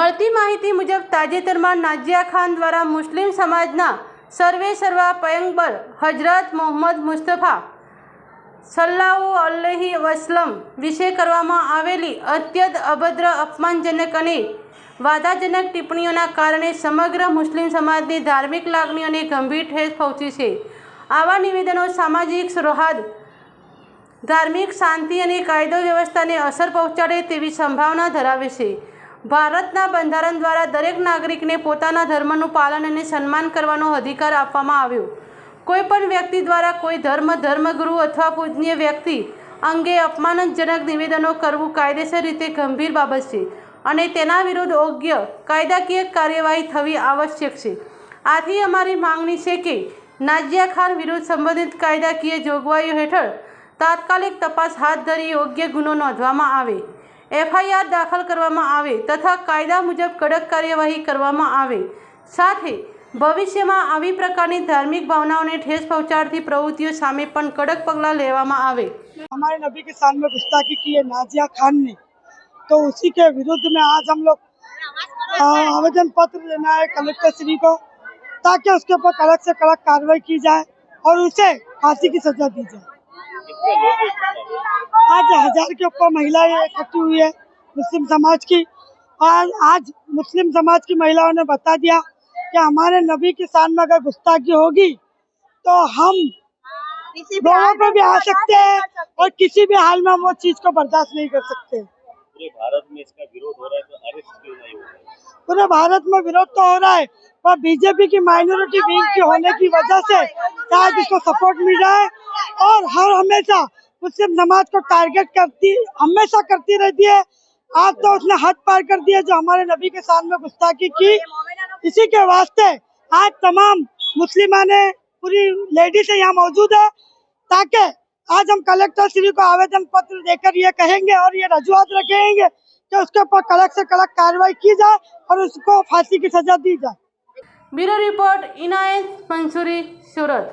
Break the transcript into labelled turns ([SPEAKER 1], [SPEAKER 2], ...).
[SPEAKER 1] મળતી માહિતી મુજબ તાજેતરમાં નાઝિયા ખાન દ્વારા મુસ્લિમ સમાજના સર્વેસર્વા પયગંબર હજરત મોહમ્મદ મુસ્તફા સલ્લલ્લાહુ અલૈહિ વસલ્લમ વિશે કરવામાં આવેલી અત્યંત અભદ્ર, અપમાનજનક અને વાદાજનક ટિપ્પણીઓના કારણે સમગ્ર મુસ્લિમ સમાજની ધાર્મિક લાગણીઓને ગંભીર ઠેસ પહોંચી છે. આવા નિવેદનો સામાજિક સૌહાર્દ, ધાર્મિક શાંતિ અને કાયદો વ્યવસ્થાને અસર પહોંચાડે તેવી સંભાવના ધરાવે છે. ભારતના બંધારણ દ્વારા દરેક નાગરિકને પોતાના ધર્મનું પાલન અને સન્માન કરવાનો અધિકાર આપવામાં આવ્યો. કોઈપણ વ્યક્તિ દ્વારા કોઈ ધર્મગુરુ અથવા પૂજનીય વ્યક્તિ અંગે અપમાનજનક નિવેદનો કરવું કાયદેસર રીતે ગંભીર બાબત છે અને તેના વિરુદ્ધ યોગ્ય કાયદાકીય કાર્યવાહી થવી આવશ્યક છે. આથી અમારી માંગણી છે કે નાઝિયા ખાન વિરુદ્ધ સંબંધિત કાયદાકીય જોગવાઈઓ હેઠળ તાત્કાલિક તપાસ હાથ ધરી યોગ્ય ગુનો નોંધવામાં આવે, FIR દાખલ કરવામાં આવે તથા કાયદા મુજબ કડક કાર્યવાહી કરવામાં આવે. સાથે ભવિષ્યમાં આવી પ્રકારની धार्मिक भावनाओं ठेस पहुंचाड़ती प्रवृत्तियों सामे पण कड़क पगला लेवामां आवे.
[SPEAKER 2] हमारे नबी के शान में गुस्ताखी की है नाज़िया खान ने, तो उसी के विरुद्ध में आज हम लोग आवेदन पत्र देना है कलेक्टर श्री को, ताकि उसके ऊपर कड़क से कड़क कार्रवाई की जाए और उसे फांसी की सजा दी जाए. आज 1000 के ऊपर महिलाएं इकट्ठी हुई है मुस्लिम समाज की, और आज मुस्लिम समाज की महिलाओं ने बता दिया कि हमारे नबी की शान में अगर गुस्ताखी होगी तो हम लोगों पे भी आ सकते हैं और किसी भी हाल में हम वो चीज को बर्दाश्त नहीं कर सकते.
[SPEAKER 3] पूरे भारत में इसका विरोध हो रहा है, तो अरेस्ट क्यों नहीं हो रहा है?
[SPEAKER 2] पूरे भारत में विरोध तो हो रहा है, पर बीजेपी की माइनॉरिटी विंग की होने की वजह से शायद इसको सपोर्ट मिल रहा है और हर हमेशा मुस्लिम समाज को टारगेट हमेशा करती रहती है. आज तो उसने हद पार कर दिया जो हमारे नबी के शान में गुस्ताखी की. इसी के वास्ते आज तमाम मुस्लिमा ने पूरी लेडीज यहाँ मौजूद है, ताकि आज हम कलेक्टर श्री को आवेदन पत्र देकर ये कहेंगे और ये रजूआत रखेंगे कि उसके ऊपर कड़क से कड़क कार्रवाई की जाए और उसको फांसी की सजा दी जाए.
[SPEAKER 1] ब्यूरो रिपोर्ट इनायत मंसूरी, सूरत.